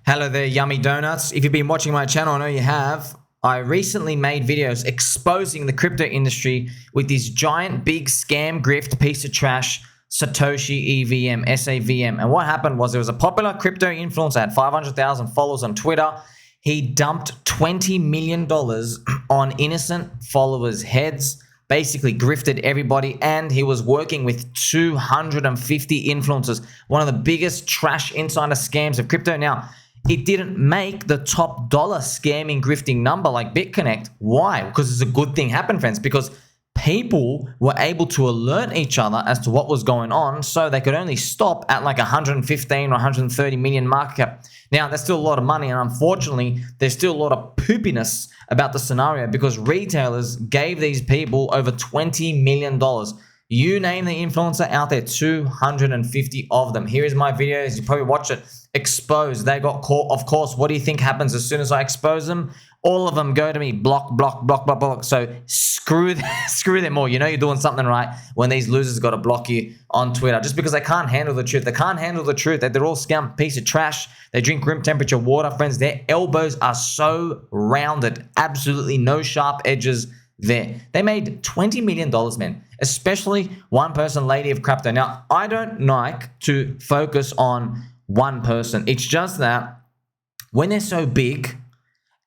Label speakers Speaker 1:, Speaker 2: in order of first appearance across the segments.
Speaker 1: Hello there, yummy donuts. If you've been watching my channel, I know you have. I recently made videos exposing the crypto industry with this giant big scam grift piece of trash, Satoshi EVM, SAVM. And what happened was there was a popular crypto influencer, had 500,000 followers on Twitter. He dumped $20 million on innocent followers' heads, basically grifted everybody, and he was working with 250 influencers, one of the biggest trash insider scams of crypto. Now, it didn't make the top dollar scamming grifting number like BitConnect. Why? Because it's a good thing happened, friends, because people were able to alert each other as to what was going on, so they could only stop at like 115 or 130 million market cap. Now, that's still a lot of money, and unfortunately, there's still a lot of poopiness about the scenario because retailers gave these people over $20 million. You name the influencer out there, 250 of them. Here is my video, as you probably watch it, exposed. They got caught. Of course, what do you think happens as soon as I expose them? All of them go to me, block, block, block, block, block. So screw them all. You know you're doing something right when these losers got to block you on Twitter just because they can't handle the truth. They can't handle the truth that they're all scum piece of trash. They drink room temperature water, friends. Their elbows are so rounded, absolutely no sharp edges there. They made $20 million, man, especially one person, Lady of Crypto. Now, I don't like to focus on one person. It's just that when they're so big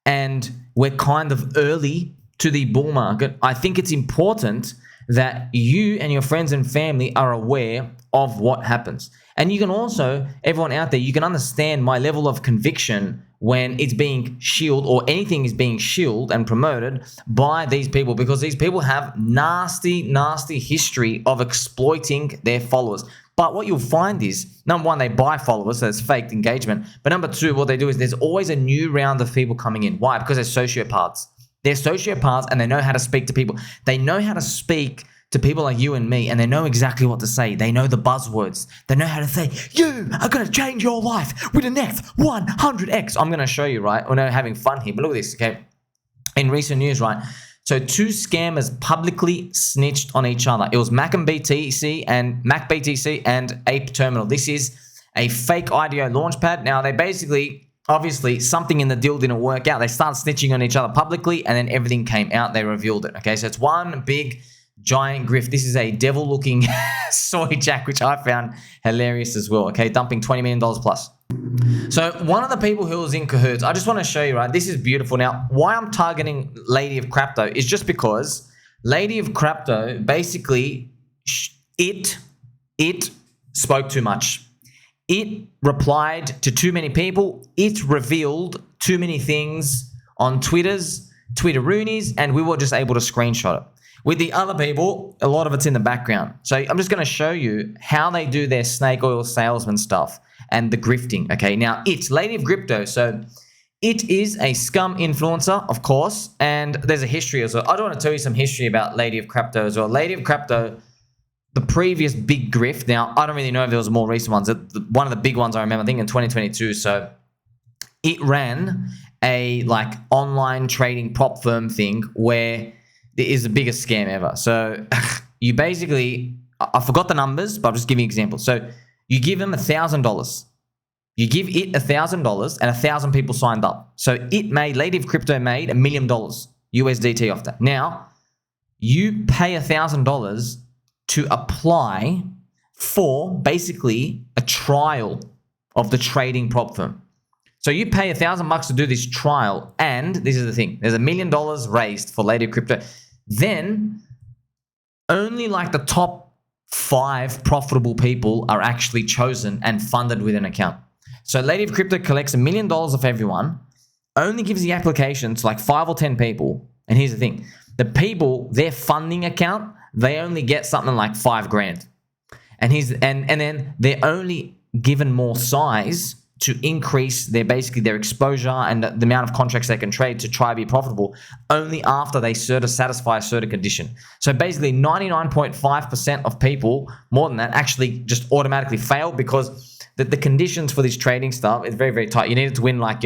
Speaker 1: and we're kind of early to the bull market, I think it's important that you and your friends and family are aware of what happens. And you can also, everyone out there, you can understand my level of conviction when it's being shielded or anything is being shielded and promoted by these people, because these people have nasty, nasty history of exploiting their followers. But what you'll find is, number one, they buy followers, so it's faked engagement. But number two, what they do is there's always a new round of people coming in. Why? Because they're sociopaths. They're sociopaths and they know how to speak to people. They know how to speak to people like you and me, and they know exactly what to say. They know the buzzwords. They know how to say, you are going to change your life with the next 100x. I'm going to show you, right? We're not having fun here, but look at this, okay? In recent news, right? So two scammers publicly snitched on each other. It was Mac BTC and Ape Terminal. This is a fake IDO launchpad. Now, they basically, obviously, something in the deal didn't work out. They started snitching on each other publicly, and then everything came out. They revealed it, okay? So it's one big giant grift. This is a devil-looking soy jack, which I found hilarious as well, okay? Dumping $20 million plus. So one of the people who was in cahoots, I just want to show you, right? This is beautiful. Now, why I'm targeting Lady of Crypto is just because Lady of Crypto, basically, it spoke too much. It replied to too many people. It revealed too many things on Twitteroonies, and we were just able to screenshot it. With the other people, a lot of it's in the background. So I'm just going to show you how they do their snake oil salesman stuff and the grifting, okay? Now, it's Lady of Crypto. So it is a scum influencer, of course, and there's a history as well. I do want to tell you some history about Lady of Crypto as well. Lady of Crypto, the previous big grift. Now, I don't really know if there was more recent ones. One of the big ones I remember, I think in 2022. So it ran a like online trading prop firm thing where it is the biggest scam ever. So you basically, I forgot the numbers, but I'll just give you an example. So you give them $1,000. You give it $1,000 and 1,000 people signed up. So Lady of Crypto made $1 million USDT off that. Now, you pay $1,000 to apply for basically a trial of the trading prop firm. So you pay $1,000 to do this trial, and this is the thing. There's $1 million raised for Lady of Crypto. Then only like the top 5 profitable people are actually chosen and funded with an account. So Lady of Crypto collects $1 million of everyone, only gives the application to like 5 or 10 people. And here's the thing. The people, their funding account, they only get something like $5,000. And then they're only given more size to increase their exposure and the amount of contracts they can trade to try to be profitable only after they satisfy a certain condition. So basically 99.5% of people, more than that, actually just automatically fail because the conditions for this trading stuff is very, very tight. You need to win like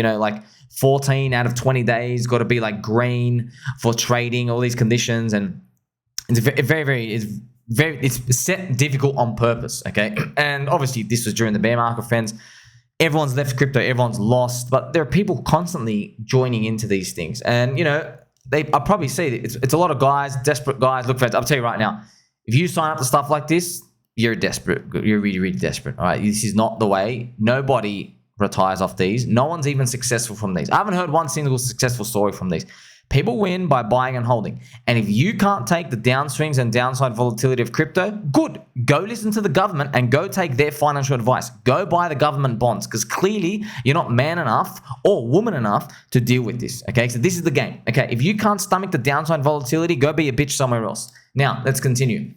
Speaker 1: 14 out of 20 days, got to be like green for trading, all these conditions. And it's it's set difficult on purpose, okay? And obviously this was during the bear market, friends. everyone's left crypto, everyone's lost, but there are people constantly joining into these things. And, you know, I probably see it's a lot of guys, desperate guys. Look, friends, I'll tell you right now, if you sign up to stuff like this, you're desperate. You're really, really desperate. All right. This is not the way. Nobody retires off these. No one's even successful from these. I haven't heard one single successful story from these. People win by buying and holding. And if you can't take the downswings and downside volatility of crypto, good. Go listen to the government and go take their financial advice. Go buy the government bonds, because clearly you're not man enough or woman enough to deal with this. Okay, so this is the game. Okay, if you can't stomach the downside volatility, go be a bitch somewhere else. Now, let's continue.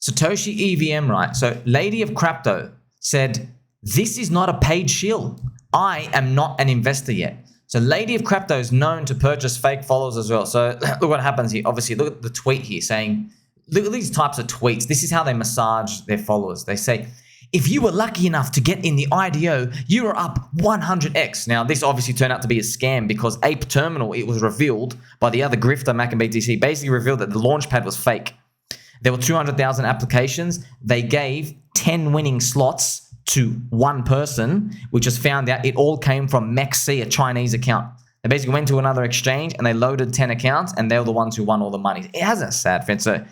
Speaker 1: Satoshi EVM, right? So Lady of Crypto said, this is not a paid shill. I am not an investor yet. So Lady of Crypto is known to purchase fake followers as well. So look what happens here. Obviously, look at the tweet here saying, look at these types of tweets. This is how they massage their followers. They say, if you were lucky enough to get in the IDO, you are up 100x. Now, this obviously turned out to be a scam because Ape Terminal, it was revealed by the other grifter, Mac and BTC, basically revealed that the launchpad was fake. There were 200,000 applications. They gave 10 winning slots to one person, which was found out it all came from MEXC, a Chinese account. They basically went to another exchange and they loaded 10 accounts and they were the ones who won all the money. It has a sad friend. So,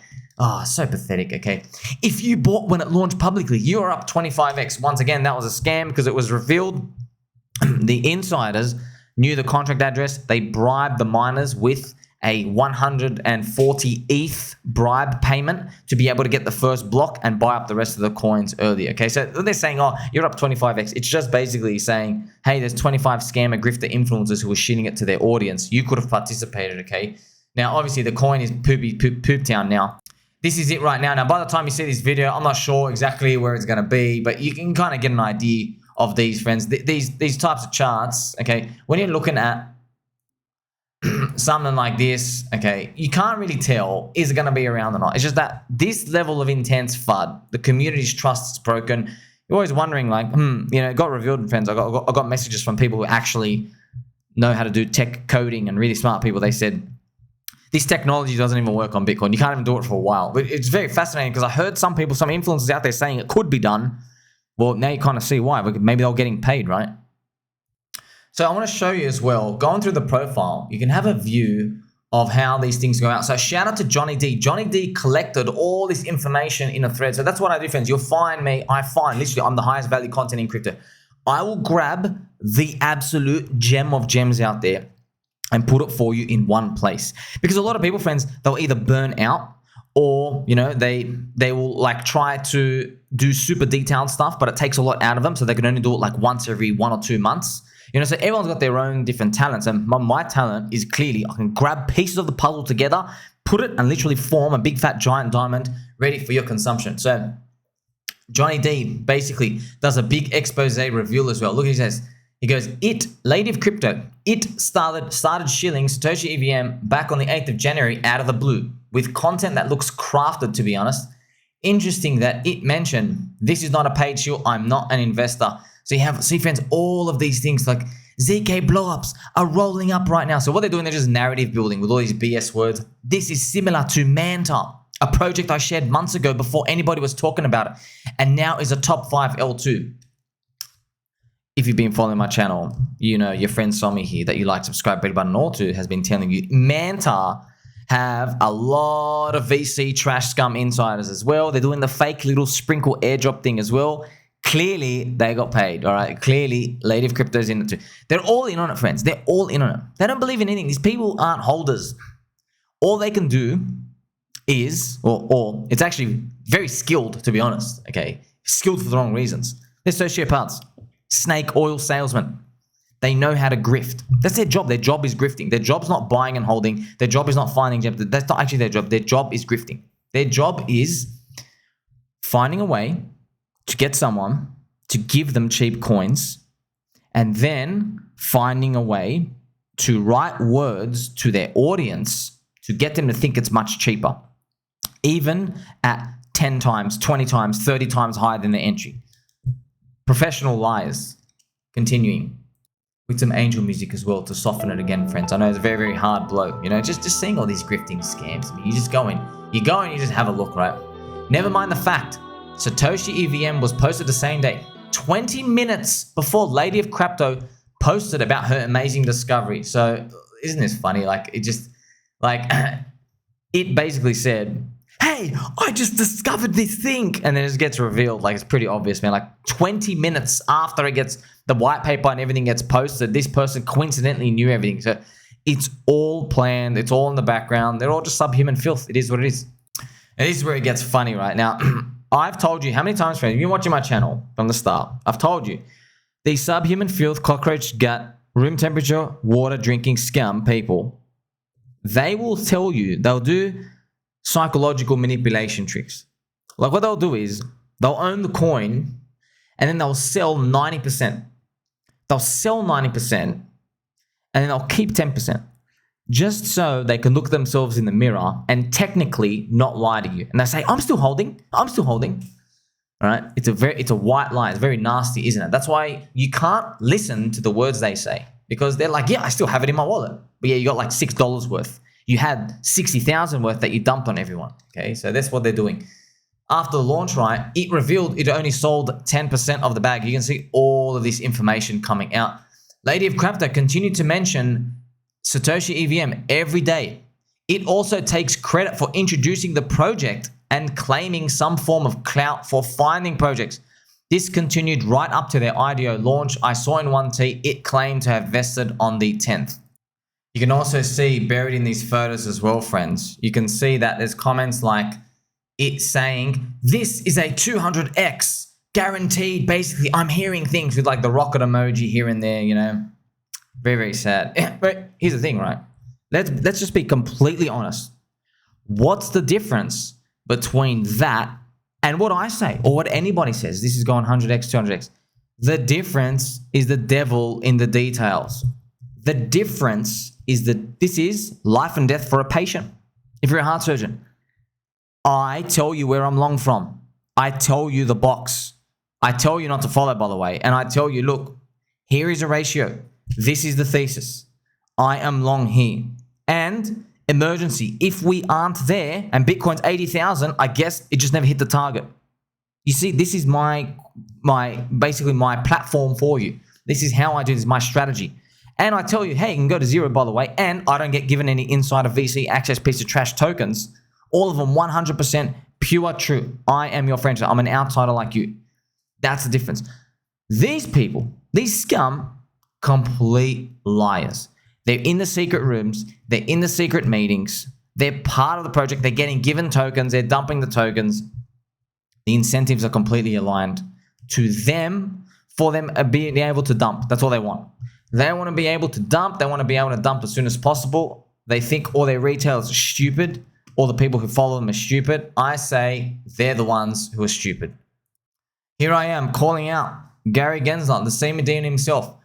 Speaker 1: so pathetic, okay? If you bought when it launched publicly, you are up 25x. Once again, that was a scam because it was revealed the insiders knew the contract address. They bribed the miners with a 140 ETH bribe payment to be able to get the first block and buy up the rest of the coins early. Okay, so they're saying, oh, you're up 25x. It's just basically saying, hey, there's 25 scammer grifter influencers who are shitting it to their audience. You could have participated, okay? Now, obviously, the coin is poop town now. This is it right now. Now, by the time you see this video, I'm not sure exactly where it's going to be, but you can kind of get an idea of these, friends. These types of charts, okay, when you're looking at something like this, okay, you can't really tell is it going to be around or not. It's just that this level of intense FUD, the community's trust is broken. You're always wondering, like, you know, it got revealed, friends. I got messages from people who actually know how to do tech coding and really smart people. They said this technology doesn't even work on Bitcoin. You can't even do it for a while. But it's very fascinating because I heard some people, some influencers out there saying it could be done. Well, now you kind of see why. Maybe they're getting paid, right? So I want to show you as well, going through the profile, you can have a view of how these things go out. So shout out to Jonny Dee. Jonny Dee collected all this information in a thread. So that's what I do, friends. You'll find me, literally, I'm the highest value content in crypto. I will grab the absolute gem of gems out there and put it for you in one place. Because a lot of people, friends, they'll either burn out or, you know, they will like try to do super detailed stuff, but it takes a lot out of them. So they can only do it like once every 1 or 2 months. You know, so everyone's got their own different talents. And my talent is clearly I can grab pieces of the puzzle together, put it and literally form a big fat giant diamond ready for your consumption. So Jonny Dee basically does a big expose reveal as well. Look, he says, he goes, Lady of Crypto, started shilling Satoshi EVM back on the 8th of January out of the blue with content that looks crafted, to be honest. Interesting that it mentioned, this is not a paid shill, I'm not an investor. So you have, see, friends, all of these things like ZK blowups are rolling up right now. So what they're doing, they're just narrative building with all these BS words. This is similar to MANTA, a project I shared months ago before anybody was talking about it, and now is a top 5 L2. If you've been following my channel, you know your friend saw me here that you like, subscribe, bell button, or to has been telling you MANTA have a lot of VC trash scum insiders as well. They're doing the fake little sprinkle airdrop thing as well. Clearly, they got paid, all right? Clearly, Lady of Crypto's in it too. They're all in on it, friends. They're all in on it. They don't believe in anything. These people aren't holders. All they can do is, or it's actually very skilled, to be honest, okay? Skilled for the wrong reasons. They're sociopaths, snake oil salesmen. They know how to grift. That's their job. Their job is grifting. Their job's not buying and holding. Their job is not finding gems. That's not actually their job. Their job is grifting. Their job is finding a way to get someone to give them cheap coins and then finding a way to write words to their audience to get them to think it's much cheaper, even at 10 times, 20 times, 30 times higher than the entry. Professional liars. Continuing with some angel music as well to soften it again, friends. I know it's a very, very hard blow. You know, just seeing all these grifting scams. I mean, you just go in, you just have a look, right? Never mind the fact Satoshi EVM was posted the same day. 20 minutes before Lady of Crypto posted about her amazing discovery. So isn't this funny? Like, it just, like, it basically said, hey, I just discovered this thing. And then it gets revealed. Like, it's pretty obvious, man. Like 20 minutes after it gets, the white paper and everything gets posted, this person coincidentally knew everything. So it's all planned. It's all in the background. They're all just subhuman filth. It is what it is. And this is where it gets funny right now. I've told you how many times, friends, you've been watching my channel from the start. I've told you, these subhuman filth, cockroach gut, room temperature, water drinking scum people, they will tell you, they'll do psychological manipulation tricks. Like what they'll do is they'll own the coin and then they'll sell 90%. They'll sell 90% and then they'll keep 10%. Just so they can look themselves in the mirror and technically not lie to you. And they say, I'm still holding. I'm still holding. All right. It's a white lie. It's very nasty, isn't it? That's why you can't listen to the words they say, because they're like, yeah, I still have it in my wallet. But yeah, you got like $6 worth. You had 60,000 worth that you dumped on everyone. Okay. So that's what they're doing. After the launch, right, it revealed it only sold 10% of the bag. You can see all of this information coming out. Lady of Crypto continued to mention Satoshi EVM every day. It also takes credit for introducing the project and claiming some form of clout for finding projects. This continued right up to their IDO launch. I saw in one tweet it claimed to have vested on the 10th. You can also see buried in these photos as well, friends, you can see that there's comments like it saying, this is a 200x guaranteed. Basically, I'm hearing things with like the rocket emoji here and there, you know. Very, very sad. But here's the thing, right? Let's just be completely honest. What's the difference between that and what I say or what anybody says? This is going 100x, 200x. The difference is the devil in the details. The difference is that this is life and death for a patient. If you're a heart surgeon, I tell you where I'm long from. I tell you the box. I tell you not to follow, by the way. And I tell you, look, here is a ratio. This is the thesis. I am long here. And emergency, if we aren't there and Bitcoin's 80,000, I guess it just never hit the target. You see, this is basically my platform for you. This is how I do this, my strategy. And I tell you, hey, you can go to zero, by the way, and I don't get given any insider VC access piece of trash tokens. All of them 100% pure true. I am your friend. I'm an outsider like you. That's the difference. These people, these scum, complete liars. They're in the secret rooms. They're in the secret meetings. They're part of the project. They're getting given tokens. They're dumping the tokens. The incentives are completely aligned to them for them being able to dump. That's all they want. They want to be able to dump. They want to be able to dump as soon as possible. They think all their retailers are stupid. All the people who follow them are stupid. I say they're the ones who are stupid. Here I am calling out Gary Gensler, the same demon himself.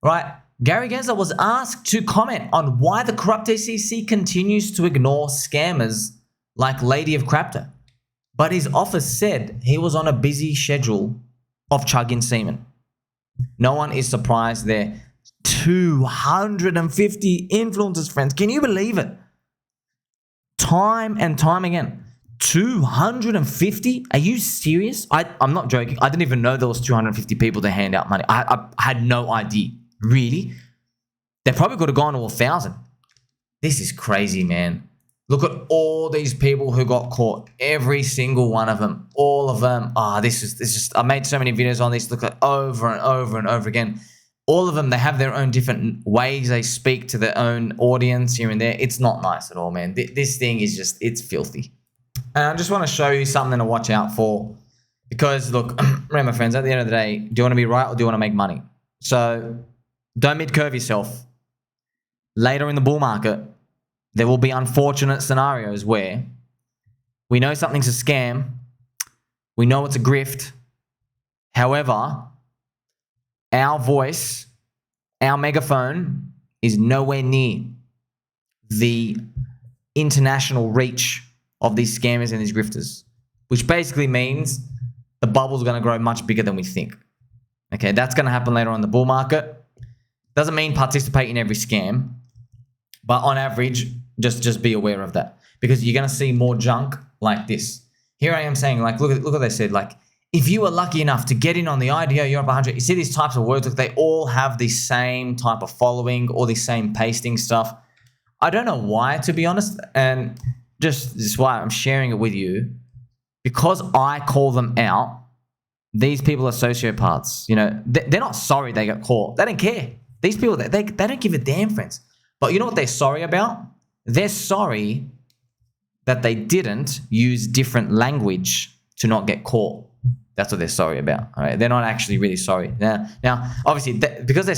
Speaker 1: Right? Gary Gensler was asked to comment on why the corrupt SEC continues to ignore scammers like Lady of Crypto. But his office said he was on a busy schedule of chugging semen. No one is surprised there. 250 influencers, friends. Can you believe it? Time and time again. 250? Are you serious? I'm not joking. I didn't even know there was 250 people to hand out money. I had no idea. Really? They probably could have gone to 1,000. This is crazy, man. Look at all these people who got caught. Every single one of them. All of them. This is just, I made so many videos on this. Look at over and over and over again. All of them, they have their own different ways they speak to their own audience here and there. It's not nice at all, man. This thing is just, it's filthy. And I just want to show you something to watch out for. Because, look, remember, friends, at the end of the day, do you want to be right or do you want to make money? So, don't mid-curve yourself. Later in the bull market, there will be unfortunate scenarios where we know something's a scam. We know it's a grift. However, our voice, our megaphone is nowhere near the international reach of these scammers and these grifters, which basically means the bubble's going to grow much bigger than we think. Okay, that's going to happen later on in the bull market. Doesn't mean participate in every scam, but on average, just be aware of that, because you're going to see more junk like this. Here I am saying, like, look what they said, like, if you were lucky enough to get in on the IDO Europe 100, you see these types of words, look, they all have the same type of following, all the same pasting stuff. I don't know why, to be honest, and just this is why I'm sharing it with you, because I call them out. These people are sociopaths. You know, they're not sorry they got caught. They don't care. These people, they don't give a damn, friends. But you know what they're sorry about? They're sorry that they didn't use different language to not get caught. That's what they're sorry about. All right, they're not actually really sorry. Now, obviously, because they're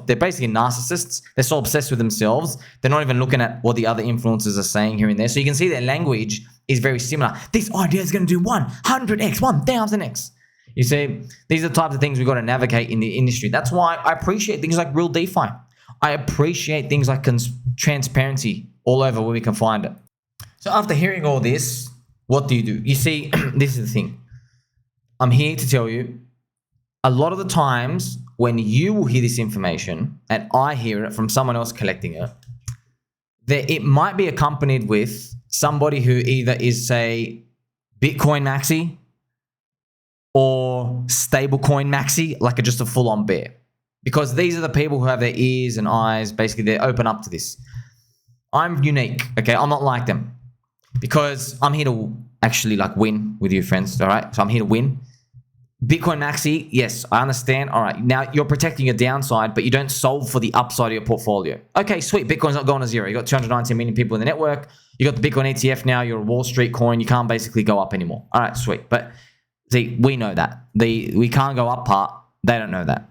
Speaker 1: they're basically narcissists. They're so obsessed with themselves. They're not even looking at what the other influencers are saying here and there. So you can see their language is very similar. This idea is going to do 100x, 1000x. You see, these are the types of things we've got to navigate in the industry. That's why I appreciate things like real DeFi. I appreciate things like transparency all over where we can find it. So after hearing all this, what do? You see, this is the thing. I'm here to tell you, a lot of the times when you will hear this information and I hear it from someone else collecting it, it might be accompanied with somebody who either is, say, Bitcoin maxi or stablecoin maxi, like just a full-on bear. Because these are the people who have their ears and eyes, basically they're open up to this. I'm unique, okay? I'm not like them. Because I'm here to actually like win with you, friends, all right? So I'm here to win. Bitcoin maxi, yes, I understand. All right, now you're protecting your downside, but you don't solve for the upside of your portfolio. Okay, sweet. Bitcoin's not going to zero. You got 219 million people in the network. You got the Bitcoin ETF now. You're a Wall Street coin. You can't basically go up anymore. All right, sweet. But see, we know that. We can't go up part. They don't know that.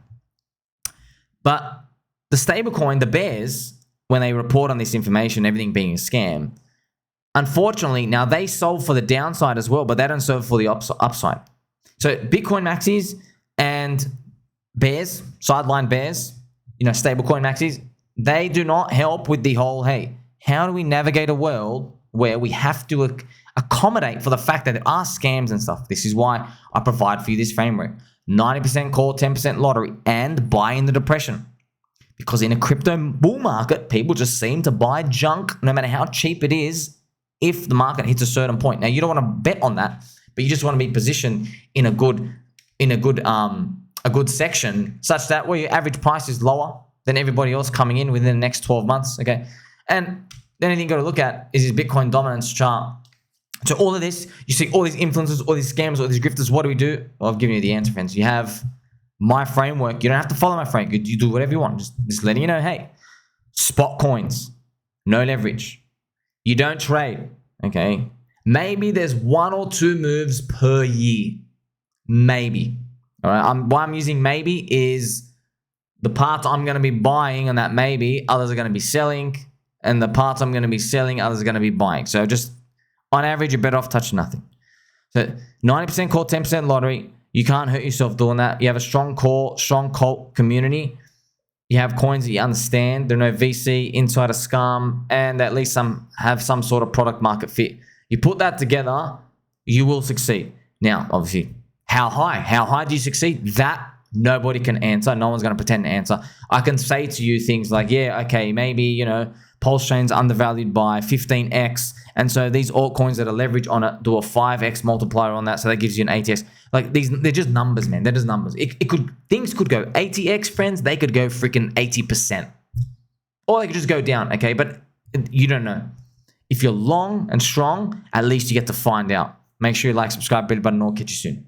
Speaker 1: But the stablecoin, the bears, when they report on this information, everything being a scam, unfortunately, now they solve for the downside as well, but they don't solve for the upside. So Bitcoin maxis and bears, sideline bears, you know, stablecoin maxis, they do not help with the whole, hey, how do we navigate a world where we have to accommodate for the fact that there are scams and stuff? This is why I provide for you this framework. 90% call, 10% lottery, and buy in the depression. Because in a crypto bull market, people just seem to buy junk no matter how cheap it is if the market hits a certain point. Now, you don't want to bet on that, but you just want to be positioned in a good section such that where your average price is lower than everybody else coming in within the next 12 months, okay? And the only thing you got to look at is this Bitcoin dominance chart. So all of this, you see all these influencers, all these scams, all these grifters, what do we do? Well, I've given you the answer, friends. You have my framework. You don't have to follow my framework. You do whatever you want. Just letting you know, hey, spot coins, no leverage. You don't trade, okay? Maybe there's 1 or 2 moves per year. Maybe. All right. Why I'm using maybe is the parts I'm going to be buying on that maybe, others are going to be selling. And the parts I'm going to be selling, others are going to be buying. So just on average, you're better off touching nothing. So 90% call, 10% lottery. You can't hurt yourself doing that. You have a strong core, strong cult community. You have coins that you understand. There are no VC, insider scam, and at least have some sort of product market fit. You put that together, you will succeed. Now, obviously, how high? How high do you succeed? That nobody can answer. No one's going to pretend to answer. I can say to you things like, yeah, okay, maybe, you know, Pulse Chain's undervalued by 15x. And so these altcoins that are leveraged on it do a 5x multiplier on that. So that gives you an 80x. Like they're just numbers, man. They're just numbers. Things could go 80x, friends. They could go freaking 80%. Or they could just go down, okay? But you don't know. If you're long and strong, at least you get to find out. Make sure you like, subscribe, bell button, and I'll catch you soon.